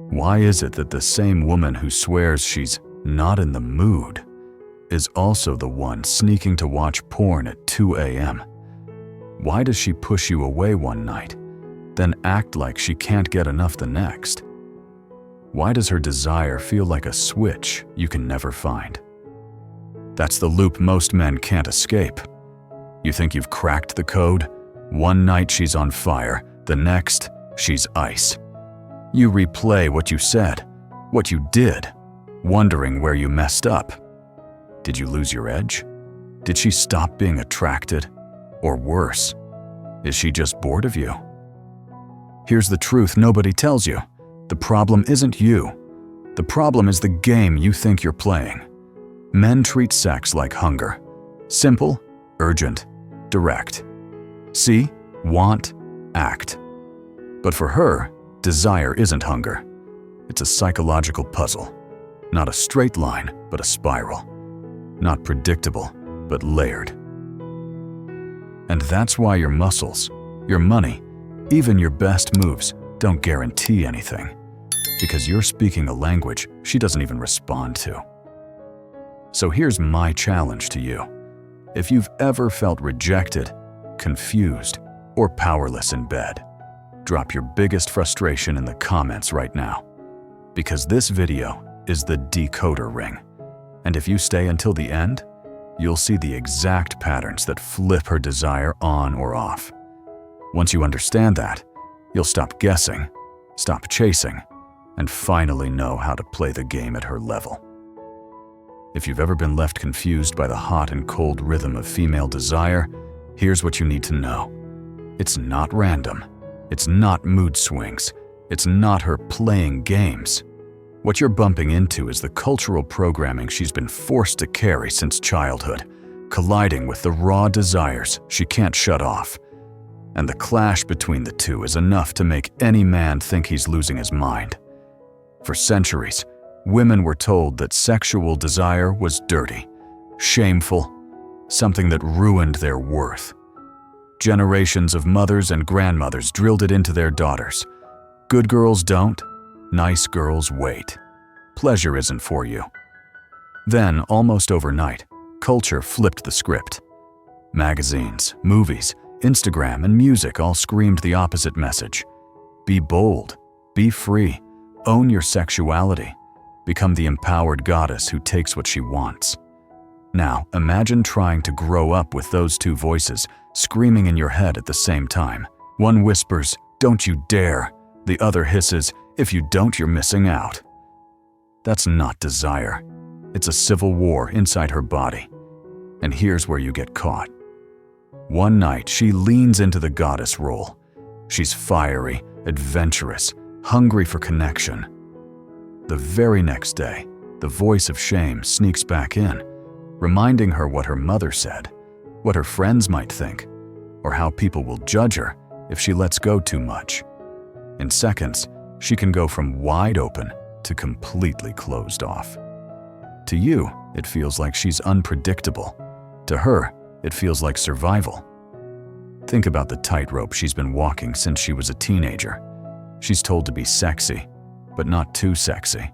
Why is it that the same woman who swears she's not in the mood is also the one sneaking to watch porn at 2 a.m.? Why does she push you away one night, then act like she can't get enough the next? Why does her desire feel like a switch you can never find? That's the loop most men can't escape. You think you've cracked the code? One night she's on fire, the next, she's ice. You replay what you said, what you did, wondering where you messed up. Did you lose your edge? Did she stop being attracted? Or worse, is she just bored of you? Here's the truth nobody tells you. The problem isn't you. The problem is the game you think you're playing. Men treat sex like hunger. Simple, urgent, direct. See, want, act. But for her, desire isn't hunger. It's a psychological puzzle. Not a straight line, but a spiral. Not predictable, but layered. And that's why your muscles, your money, even your best moves don't guarantee anything. Because you're speaking a language she doesn't even respond to. So here's my challenge to you. If you've ever felt rejected, confused, or powerless in bed, drop your biggest frustration in the comments right now. Because this video is the decoder ring. And if you stay until the end, you'll see the exact patterns that flip her desire on or off. Once you understand that, you'll stop guessing, stop chasing, and finally know how to play the game at her level. If you've ever been left confused by the hot and cold rhythm of female desire, here's what you need to know. It's not random. It's not mood swings. It's not her playing games. What you're bumping into is the cultural programming she's been forced to carry since childhood, colliding with the raw desires she can't shut off. And the clash between the two is enough to make any man think he's losing his mind. For centuries, women were told that sexual desire was dirty, shameful, something that ruined their worth. Generations of mothers and grandmothers drilled it into their daughters. Good girls don't, nice girls wait. Pleasure isn't for you. Then, almost overnight, culture flipped the script. Magazines, movies, Instagram, and music all screamed the opposite message. Be bold, be free, own your sexuality, become the empowered goddess who takes what she wants. Now, imagine trying to grow up with those two voices screaming in your head at the same time. One whispers, "Don't you dare." The other hisses, "If you don't, you're missing out." That's not desire. It's a civil war inside her body. And here's where you get caught. One night, she leans into the goddess role. She's fiery, adventurous, hungry for connection. The very next day, the voice of shame sneaks back in, reminding her what her mother said, what her friends might think, or how people will judge her if she lets go too much. In seconds, she can go from wide open to completely closed off. To you, it feels like she's unpredictable. To her, it feels like survival. Think about the tightrope she's been walking since she was a teenager. She's told to be sexy, but not too sexy.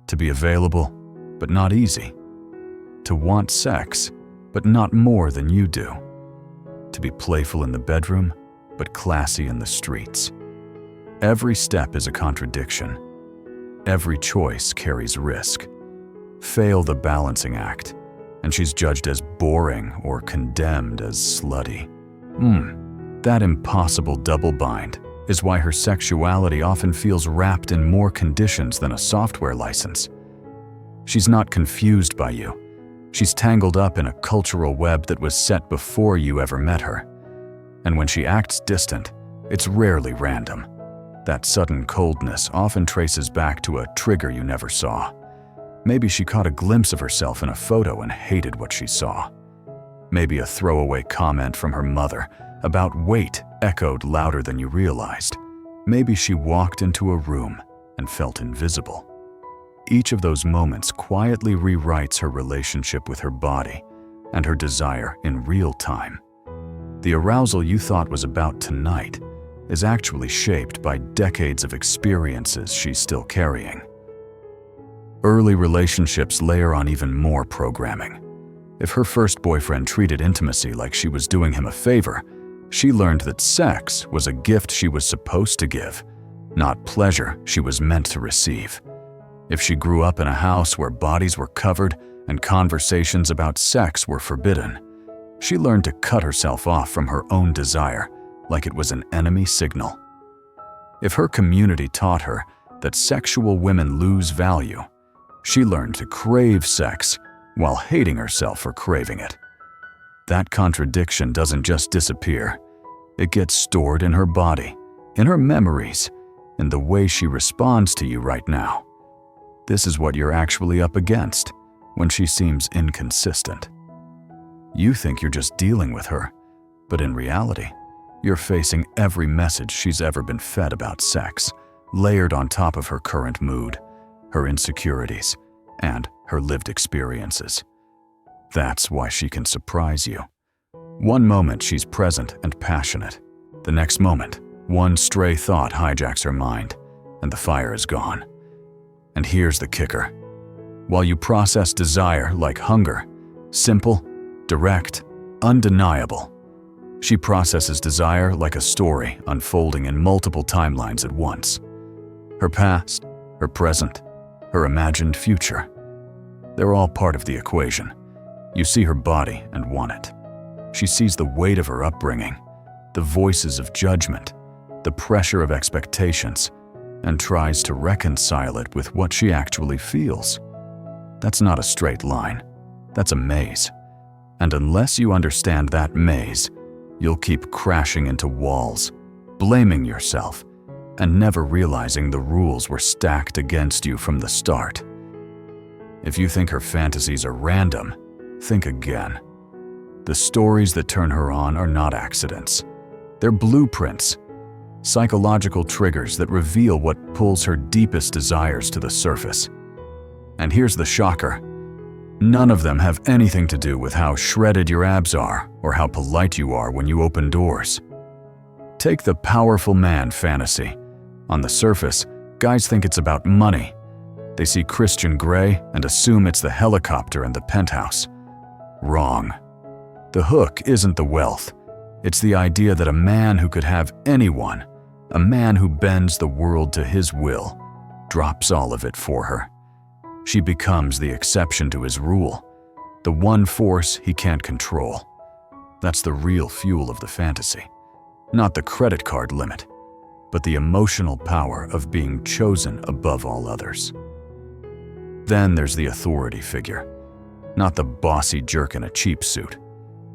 To be available, but not easy. To want sex, but not more than you do. To be playful in the bedroom, but classy in the streets. Every step is a contradiction. Every choice carries risk. Fail the balancing act, and she's judged as boring or condemned as slutty. That impossible double bind is why her sexuality often feels wrapped in more conditions than a software license. She's not confused by you. She's tangled up in a cultural web that was set before you ever met her. And when she acts distant, it's rarely random. That sudden coldness often traces back to a trigger you never saw. Maybe she caught a glimpse of herself in a photo and hated what she saw. Maybe a throwaway comment from her mother about weight echoed louder than you realized. Maybe she walked into a room and felt invisible. Each of those moments quietly rewrites her relationship with her body and her desire in real time. The arousal you thought was about tonight is actually shaped by decades of experiences she's still carrying. Early relationships layer on even more programming. If her first boyfriend treated intimacy like she was doing him a favor, she learned that sex was a gift she was supposed to give, not pleasure she was meant to receive. If she grew up in a house where bodies were covered and conversations about sex were forbidden, she learned to cut herself off from her own desire like it was an enemy signal. If her community taught her that sexual women lose value, she learned to crave sex while hating herself for craving it. That contradiction doesn't just disappear. It gets stored in her body, in her memories, in the way she responds to you right now. This is what you're actually up against when she seems inconsistent. You think you're just dealing with her, but in reality, you're facing every message she's ever been fed about sex, layered on top of her current mood, her insecurities, and her lived experiences. That's why she can surprise you. One moment she's present and passionate. The next moment, one stray thought hijacks her mind, and the fire is gone. And here's the kicker. While you process desire like hunger, simple, direct, undeniable, she processes desire like a story unfolding in multiple timelines at once. Her past, her present, her imagined future. They're all part of the equation. You see her body and want it. She sees the weight of her upbringing, the voices of judgment, the pressure of expectations, and tries to reconcile it with what she actually feels. That's not a straight line. That's a maze. And unless you understand that maze, you'll keep crashing into walls, blaming yourself, and never realizing the rules were stacked against you from the start. If you think her fantasies are random, think again. The stories that turn her on are not accidents. They're blueprints, psychological triggers that reveal what pulls her deepest desires to the surface. And here's the shocker. None of them have anything to do with how shredded your abs are or how polite you are when you open doors. Take the powerful man fantasy. On the surface, guys think it's about money. They see Christian Grey and assume it's the helicopter and the penthouse. Wrong. The hook isn't the wealth. It's the idea that a man who could have anyone, a man who bends the world to his will, drops all of it for her. She becomes the exception to his rule, the one force he can't control. That's the real fuel of the fantasy. Not the credit card limit, but the emotional power of being chosen above all others. Then there's the authority figure. Not the bossy jerk in a cheap suit,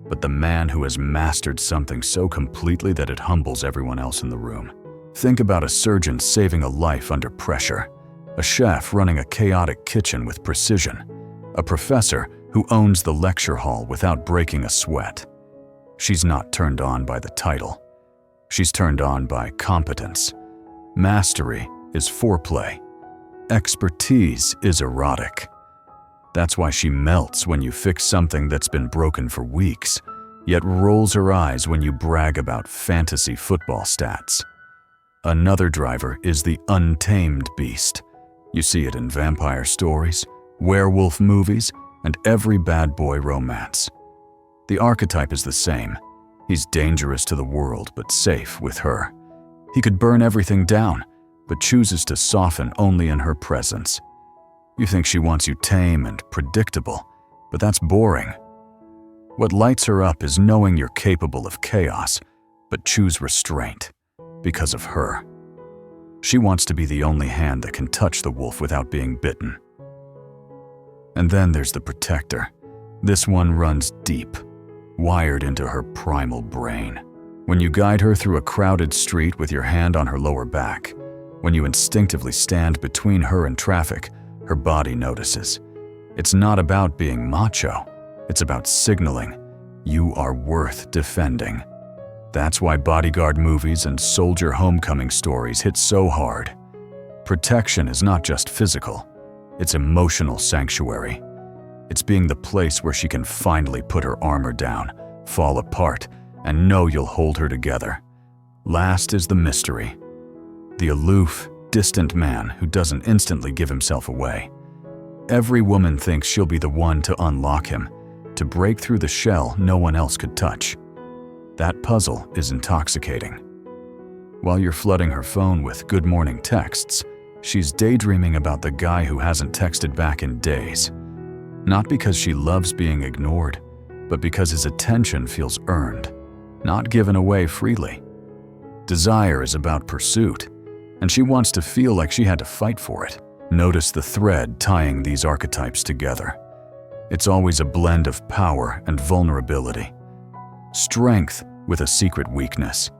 but the man who has mastered something so completely that it humbles everyone else in the room. Think about a surgeon saving a life under pressure, a chef running a chaotic kitchen with precision, a professor who owns the lecture hall without breaking a sweat. She's not turned on by the title. She's turned on by competence. Mastery is foreplay. Expertise is erotic. That's why she melts when you fix something that's been broken for weeks, yet rolls her eyes when you brag about fantasy football stats. Another driver is the untamed beast. You see it in vampire stories, werewolf movies, and every bad boy romance. The archetype is the same. He's dangerous to the world, but safe with her. He could burn everything down, but chooses to soften only in her presence. You think she wants you tame and predictable, but that's boring. What lights her up is knowing you're capable of chaos, but choose restraint because of her. She wants to be the only hand that can touch the wolf without being bitten. And then there's the protector. This one runs deep, wired into her primal brain. When you guide her through a crowded street with your hand on her lower back, when you instinctively stand between her and traffic, her body notices. It's not about being macho. It's about signaling, you are worth defending. That's why bodyguard movies and soldier homecoming stories hit so hard. Protection is not just physical, it's emotional sanctuary. It's being the place where she can finally put her armor down, fall apart, and know you'll hold her together. Last is the mystery. The aloof, distant man who doesn't instantly give himself away. Every woman thinks she'll be the one to unlock him, to break through the shell no one else could touch. That puzzle is intoxicating. While you're flooding her phone with good morning texts, she's daydreaming about the guy who hasn't texted back in days. Not because she loves being ignored, but because his attention feels earned, not given away freely. Desire is about pursuit, and she wants to feel like she had to fight for it. Notice the thread tying these archetypes together. It's always a blend of power and vulnerability. Strength with a secret weakness.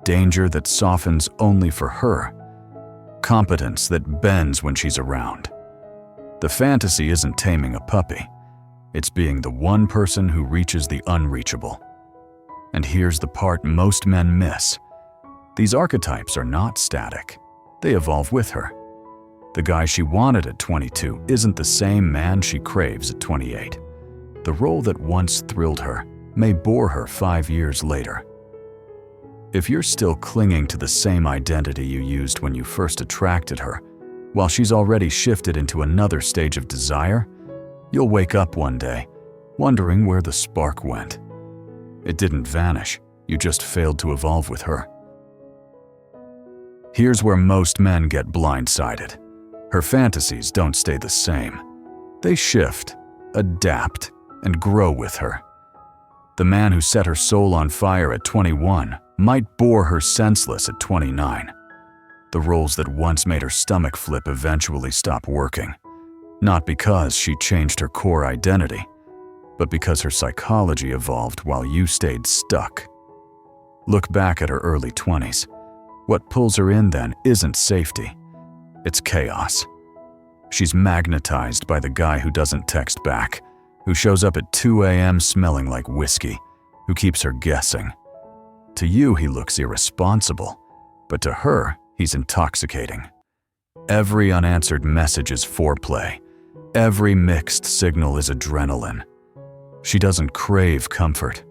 Danger that softens only for her. Competence that bends when she's around. The fantasy isn't taming a puppy. It's being the one person who reaches the unreachable. And here's the part most men miss. These archetypes are not static. They evolve with her. The guy she wanted at 22 isn't the same man she craves at 28. The role that once thrilled her may bore her 5 years later. If you're still clinging to the same identity you used when you first attracted her, while she's already shifted into another stage of desire, you'll wake up one day wondering where the spark went. It didn't vanish, you just failed to evolve with her. Here's where most men get blindsided. Her fantasies don't stay the same. They shift, adapt, and grow with her. The man who set her soul on fire at 21 might bore her senseless at 29. The roles that once made her stomach flip eventually stop working. Not because she changed her core identity, but because her psychology evolved while you stayed stuck. Look back at her early 20s. What pulls her in then isn't safety. It's chaos. She's magnetized by the guy who doesn't text back, who shows up at 2 a.m. smelling like whiskey, who keeps her guessing. To you, he looks irresponsible, but to her, he's intoxicating. Every unanswered message is foreplay. Every mixed signal is adrenaline. She doesn't crave comfort.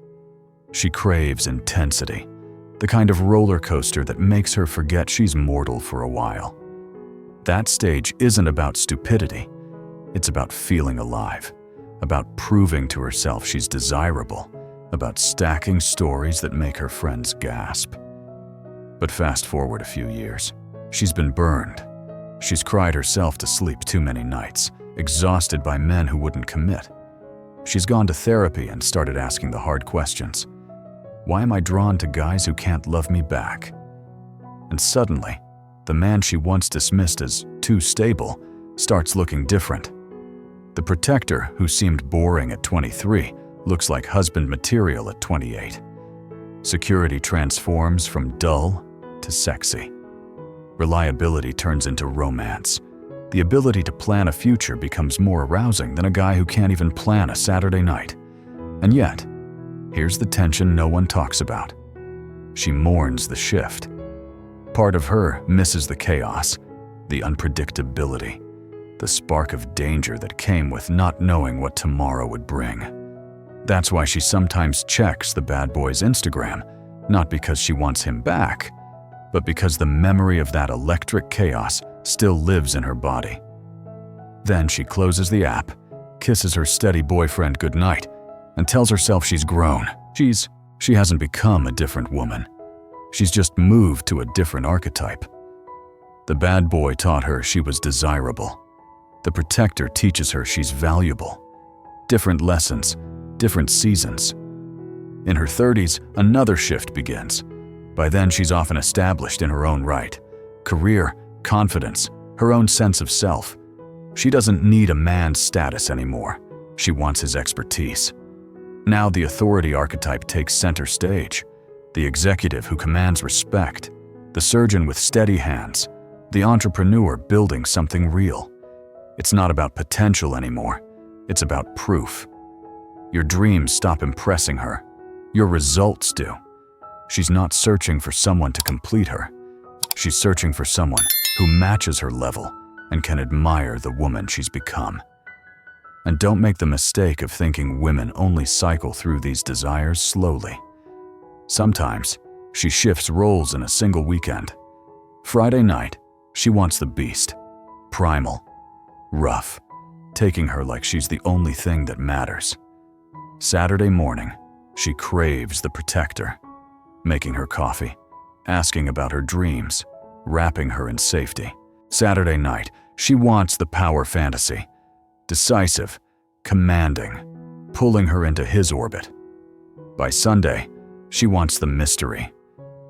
She craves intensity, the kind of roller coaster that makes her forget she's mortal for a while. That stage isn't about stupidity. It's about feeling alive, about proving to herself she's desirable, about stacking stories that make her friends gasp. But fast forward a few years. She's been burned. She's cried herself to sleep too many nights, exhausted by men who wouldn't commit. She's gone to therapy and started asking the hard questions. Why am I drawn to guys who can't love me back? And suddenly, the man she once dismissed as too stable starts looking different. The protector who seemed boring at 23 looks like husband material at 28. Security transforms from dull to sexy. Reliability turns into romance. The ability to plan a future becomes more arousing than a guy who can't even plan a Saturday night. And yet, here's the tension no one talks about. She mourns the shift. Part of her misses the chaos, the unpredictability, the spark of danger that came with not knowing what tomorrow would bring. That's why she sometimes checks the bad boy's Instagram, not because she wants him back, but because the memory of that electric chaos still lives in her body. Then she closes the app, kisses her steady boyfriend goodnight, and tells herself she's grown. She hasn't become a different woman. She's just moved to a different archetype. The bad boy taught her she was desirable. The protector teaches her she's valuable. Different lessons, different seasons. In her 30s, another shift begins. By then, she's often established in her own right. Career, confidence, her own sense of self. She doesn't need a man's status anymore. She wants his expertise. Now the authority archetype takes center stage. The executive who commands respect. The surgeon with steady hands. The entrepreneur building something real. It's not about potential anymore. It's about proof. Your dreams stop impressing her. Your results do. She's not searching for someone to complete her. She's searching for someone who matches her level and can admire the woman she's become. And don't make the mistake of thinking women only cycle through these desires slowly. Sometimes, she shifts roles in a single weekend. Friday night, she wants the beast, primal, rough, taking her like she's the only thing that matters. Saturday morning, she craves the protector, making her coffee, asking about her dreams, wrapping her in safety. Saturday night, she wants the power fantasy, decisive, commanding, pulling her into his orbit. By Sunday, she wants the mystery,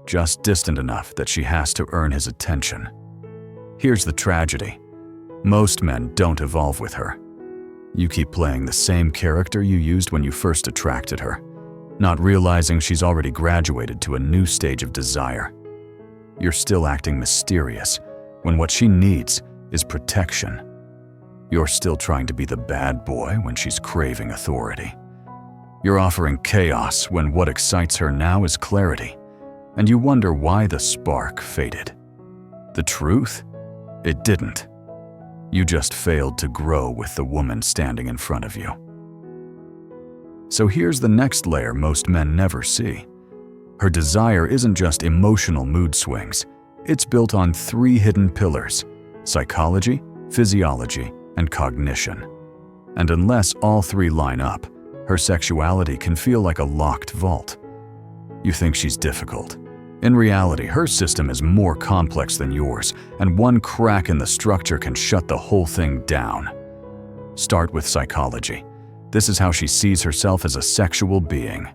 just distant enough that she has to earn his attention. Here's the tragedy. Most men don't evolve with her. You keep playing the same character you used when you first attracted her, not realizing she's already graduated to a new stage of desire. You're still acting mysterious when what she needs is protection. You're still trying to be the bad boy when she's craving authority. You're offering chaos when what excites her now is clarity, and you wonder why the spark faded. The truth? It didn't. You just failed to grow with the woman standing in front of you. So here's the next layer most men never see. Her desire isn't just emotional mood swings. It's built on 3 hidden pillars: psychology, physiology, and cognition. And unless all 3 line up, her sexuality can feel like a locked vault. You think she's difficult. In reality, her system is more complex than yours, and one crack in the structure can shut the whole thing down. Start with psychology. This is how she sees herself as a sexual being.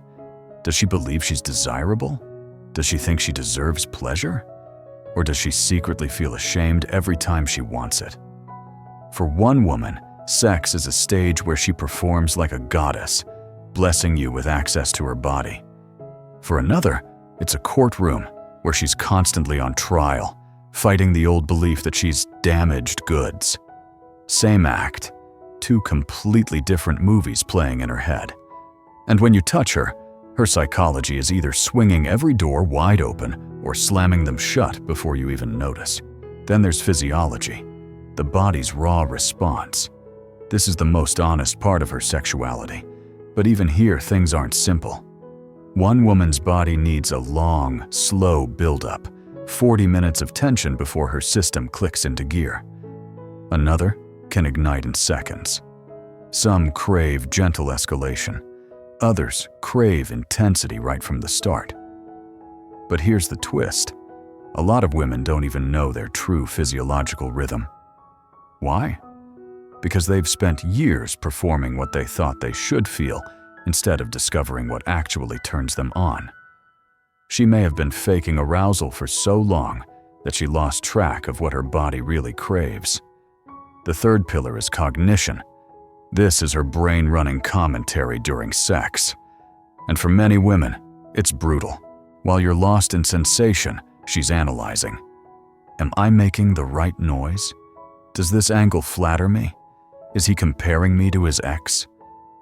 Does she believe she's desirable? Does she think she deserves pleasure? Or does she secretly feel ashamed every time she wants it? For one woman, sex is a stage where she performs like a goddess, blessing you with access to her body. For another, it's a courtroom where she's constantly on trial, fighting the old belief that she's damaged goods. Same act, 2 completely different movies playing in her head. And when you touch her, her psychology is either swinging every door wide open or slamming them shut before you even notice. Then there's physiology, the body's raw response. This is the most honest part of her sexuality. But even here, things aren't simple. One woman's body needs a long, slow buildup, 40 minutes of tension before her system clicks into gear. Another can ignite in seconds. Some crave gentle escalation. Others crave intensity right from the start. But here's the twist. A lot of women don't even know their true physiological rhythm. Why? Because they've spent years performing what they thought they should feel instead of discovering what actually turns them on. She may have been faking arousal for so long that she lost track of what her body really craves. The third pillar is cognition. This is her brain running commentary during sex. And for many women, it's brutal. While you're lost in sensation, she's analyzing. Am I making the right noise? Does this angle flatter me? Is he comparing me to his ex?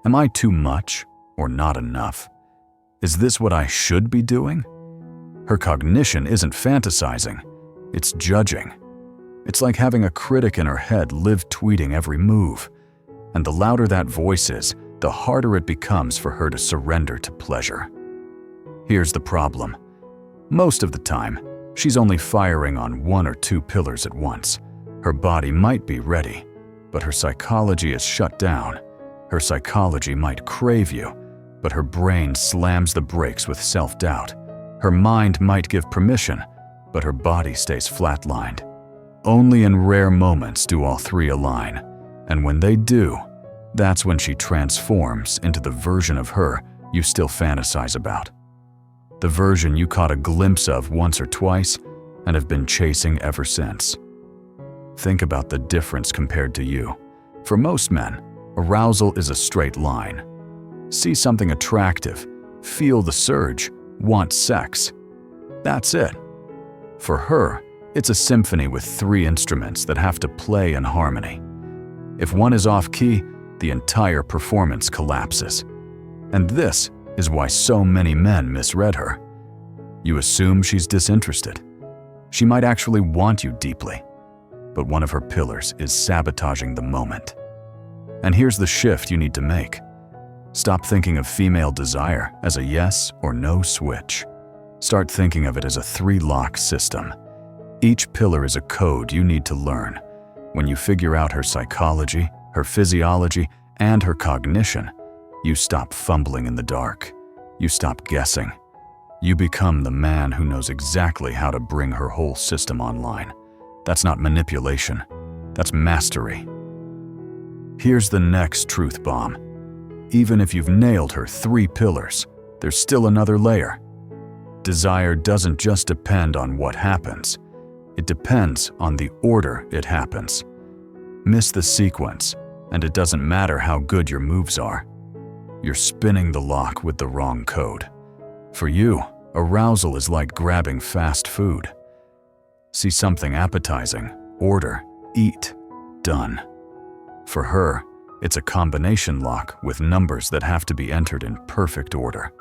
Am I too much or not enough? Is this what I should be doing? Her cognition isn't fantasizing, it's judging. It's like having a critic in her head live tweeting every move. And the louder that voice is, the harder it becomes for her to surrender to pleasure. Here's the problem. Most of the time, she's only firing on 1 or 2 pillars at once. Her body might be ready, but her psychology is shut down. Her psychology might crave you, but her brain slams the brakes with self-doubt. Her mind might give permission, but her body stays flatlined. Only in rare moments do all 3 align, and when they do, that's when she transforms into the version of her you still fantasize about. The version you caught a glimpse of once or twice and have been chasing ever since. Think about the difference compared to you. For most men, arousal is a straight line. See something attractive, feel the surge, want sex. That's it. For her, it's a symphony with 3 instruments that have to play in harmony. If one is off key, the entire performance collapses. And this is why so many men misread her. You assume she's disinterested. She might actually want you deeply, but one of her pillars is sabotaging the moment. And here's the shift you need to make. Stop thinking of female desire as a yes or no switch. Start thinking of it as a 3-lock system. Each pillar is a code you need to learn. When you figure out her psychology, her physiology, and her cognition, you stop fumbling in the dark. You stop guessing. You become the man who knows exactly how to bring her whole system online. That's not manipulation. That's mastery. Here's the next truth bomb. Even if you've nailed her 3 pillars, there's still another layer. Desire doesn't just depend on what happens. It depends on the order it happens. Miss the sequence, and it doesn't matter how good your moves are. You're spinning the lock with the wrong code. For you, arousal is like grabbing fast food. See something appetizing, order, eat, done. For her, it's a combination lock with numbers that have to be entered in perfect order.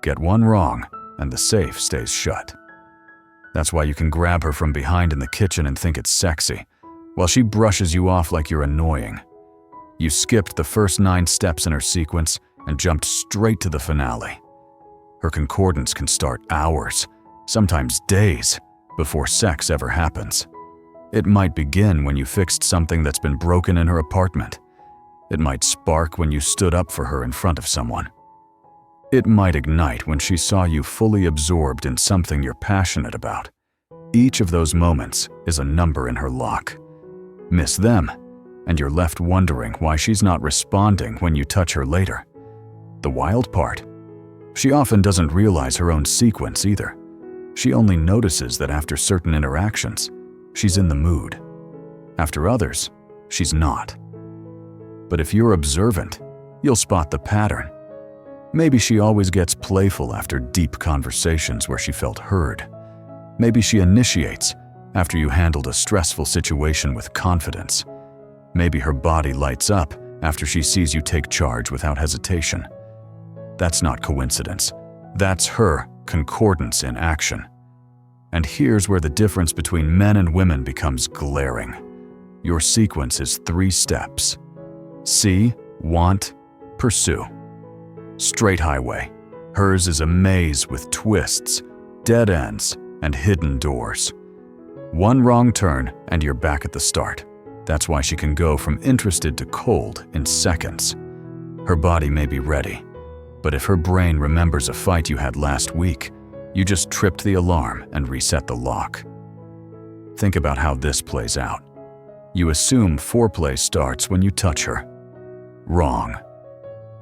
Get one wrong, and the safe stays shut. That's why you can grab her from behind in the kitchen and think it's sexy, while she brushes you off like you're annoying. You skipped the first 9 steps in her sequence and jumped straight to the finale. Her concordance can start hours, sometimes days, before sex ever happens. It might begin when you fixed something that's been broken in her apartment. It might spark when you stood up for her in front of someone. It might ignite when she saw you fully absorbed in something you're passionate about. Each of those moments is a number in her lock. Miss them, and you're left wondering why she's not responding when you touch her later. The wild part? She often doesn't realize her own sequence either. She only notices that after certain interactions, she's in the mood. After others, she's not. But if you're observant, you'll spot the pattern. Maybe she always gets playful after deep conversations where she felt heard. Maybe she initiates after you handled a stressful situation with confidence. Maybe her body lights up after she sees you take charge without hesitation. That's not coincidence. That's her concordance in action. And here's where the difference between men and women becomes glaring. Your sequence is 3 steps. See, want, pursue. Straight highway. Hers is a maze with twists, dead ends, and hidden doors. One wrong turn and you're back at the start. That's why she can go from interested to cold in seconds. Her body may be ready, but if her brain remembers a fight you had last week, you just tripped the alarm and reset the lock. Think about how this plays out. You assume foreplay starts when you touch her. Wrong.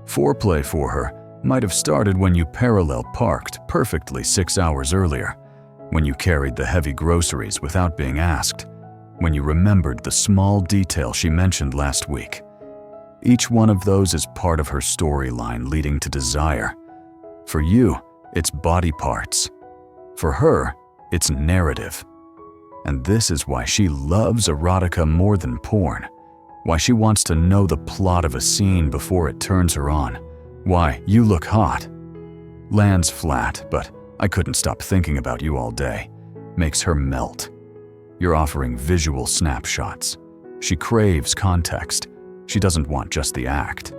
Foreplay for her might have started when you parallel parked perfectly 6 hours earlier, when you carried the heavy groceries without being asked, when you remembered the small detail she mentioned last week. Each one of those is part of her storyline leading to desire. For you, it's body parts. For her, it's narrative. And this is why she loves erotica more than porn. Why she wants to know the plot of a scene before it turns her on. Why you look hot. Lands flat, but I couldn't stop thinking about you all day. Makes her melt. You're offering visual snapshots. She craves context. She doesn't want just the act.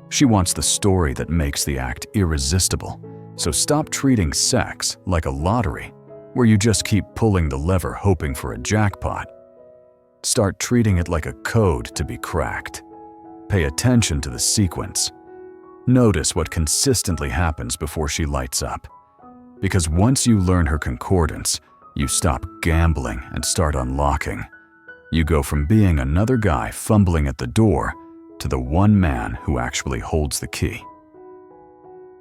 She wants the story that makes the act irresistible. So stop treating sex like a lottery, where you just keep pulling the lever hoping for a jackpot. Start treating it like a code to be cracked. Pay attention to the sequence. Notice what consistently happens before she lights up. Because once you learn her concordance, you stop gambling and start unlocking. You go from being another guy fumbling at the door to the one man who actually holds the key.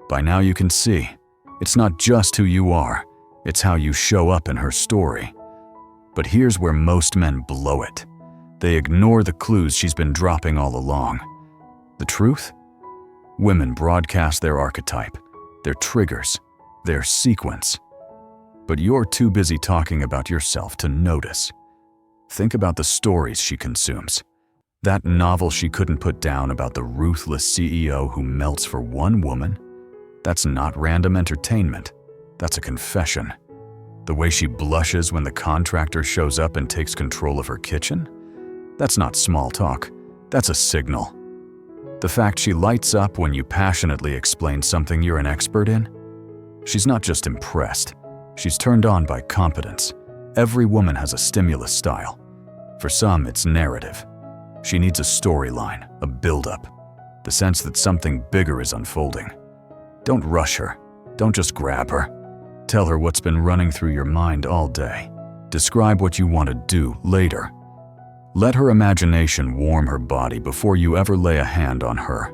By now you can see, it's not just who you are, it's how you show up in her story. But here's where most men blow it. They ignore the clues she's been dropping all along. The truth? Women broadcast their archetype, their triggers, their sequence. But you're too busy talking about yourself to notice. Think about the stories she consumes. That novel she couldn't put down about the ruthless CEO who melts for one woman? That's not random entertainment. That's a confession. The way she blushes when the contractor shows up and takes control of her kitchen? That's not small talk. That's a signal. The fact she lights up when you passionately explain something you're an expert in? She's not just impressed. She's turned on by competence. Every woman has a stimulus style. For some, it's narrative. She needs a storyline, a build-up, the sense that something bigger is unfolding. Don't rush her. Don't just grab her. Tell her what's been running through your mind all day. Describe what you want to do later. Let her imagination warm her body before you ever lay a hand on her.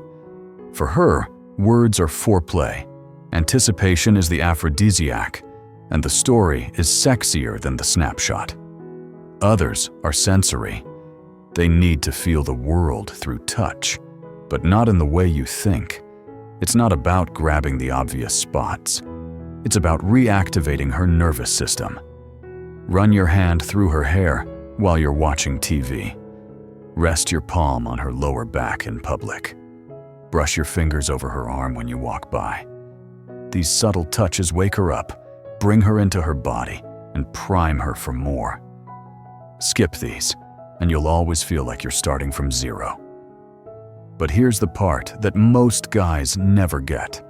For her, words are foreplay. Anticipation is the aphrodisiac, and the story is sexier than the snapshot. Others are sensory. They need to feel the world through touch, but not in the way you think. It's not about grabbing the obvious spots. It's about reactivating her nervous system. Run your hand through her hair while you're watching TV. Rest your palm on her lower back in public. Brush your fingers over her arm when you walk by. These subtle touches wake her up, bring her into her body, and prime her for more. Skip these, and you'll always feel like you're starting from zero. But here's the part that most guys never get.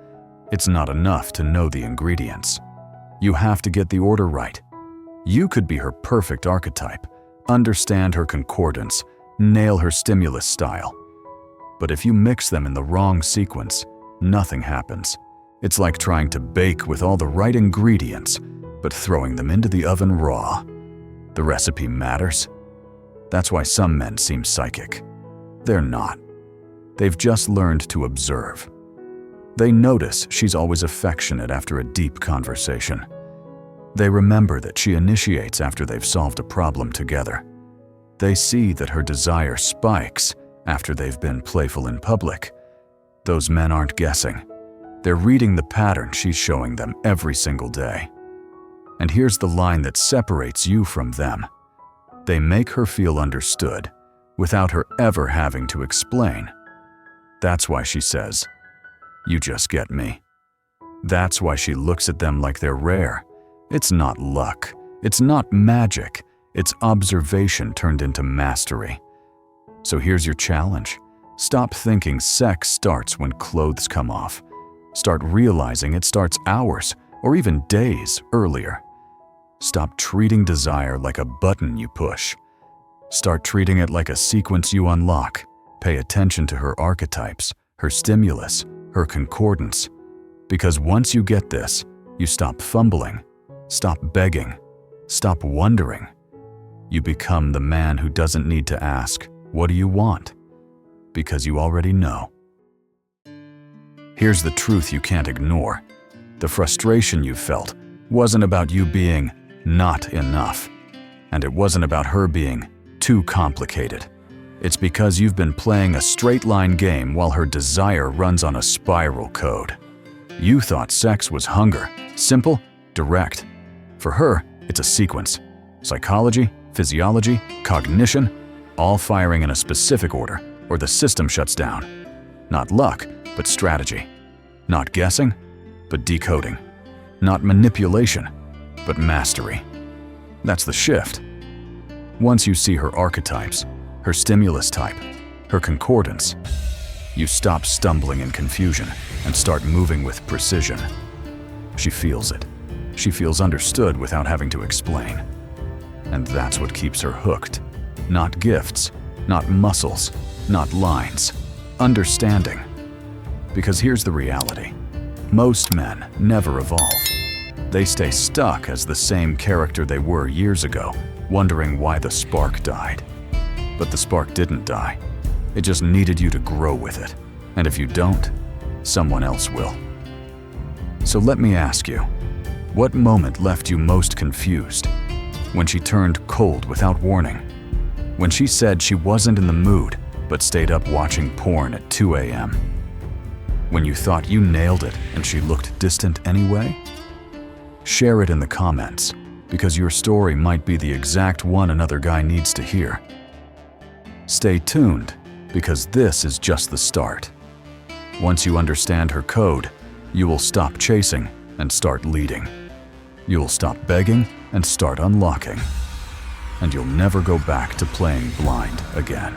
It's not enough to know the ingredients. You have to get the order right. You could be her perfect archetype, understand her concordance, nail her stimulus style. But if you mix them in the wrong sequence, nothing happens. It's like trying to bake with all the right ingredients, but throwing them into the oven raw. The recipe matters. That's why some men seem psychic. They're not. They've just learned to observe. They notice she's always affectionate after a deep conversation. They remember that she initiates after they've solved a problem together. They see that her desire spikes after they've been playful in public. Those men aren't guessing. They're reading the pattern she's showing them every single day. And here's the line that separates you from them. They make her feel understood without her ever having to explain. That's why she says, "You just get me." That's why she looks at them like they're rare. It's not luck. It's not magic. It's observation turned into mastery. So here's your challenge. Stop thinking sex starts when clothes come off. Start realizing it starts hours or even days earlier. Stop treating desire like a button you push. Start treating it like a sequence you unlock. Pay attention to her archetypes, her stimulus, her concordance. Because once you get this, you stop fumbling, stop begging, stop wondering. You become the man who doesn't need to ask, "What do you want?" Because you already know. Here's the truth you can't ignore. The frustration you felt wasn't about you being not enough, and it wasn't about her being too complicated. It's because you've been playing a straight-line game while her desire runs on a spiral code. You thought sex was hunger, simple, direct. For her, it's a sequence. Psychology, physiology, cognition, all firing in a specific order, or the system shuts down. Not luck, but strategy. Not guessing, but decoding. Not manipulation, but mastery. That's the shift. Once you see her archetypes, her stimulus type, her concordance, you stop stumbling in confusion and start moving with precision. She feels it. She feels understood without having to explain. And that's what keeps her hooked. Not gifts, not muscles, not lines. Understanding. Because here's the reality. Most men never evolve. They stay stuck as the same character they were years ago, wondering why the spark died. But the spark didn't die. It just needed you to grow with it. And if you don't, someone else will. So let me ask you, what moment left you most confused? When she turned cold without warning? When she said she wasn't in the mood, but stayed up watching porn at 2 a.m.? When you thought you nailed it and she looked distant anyway? Share it in the comments, because your story might be the exact one another guy needs to hear. Stay tuned, because this is just the start. Once you understand her code, you will stop chasing and start leading. You'll stop begging and start unlocking. And you'll never go back to playing blind again.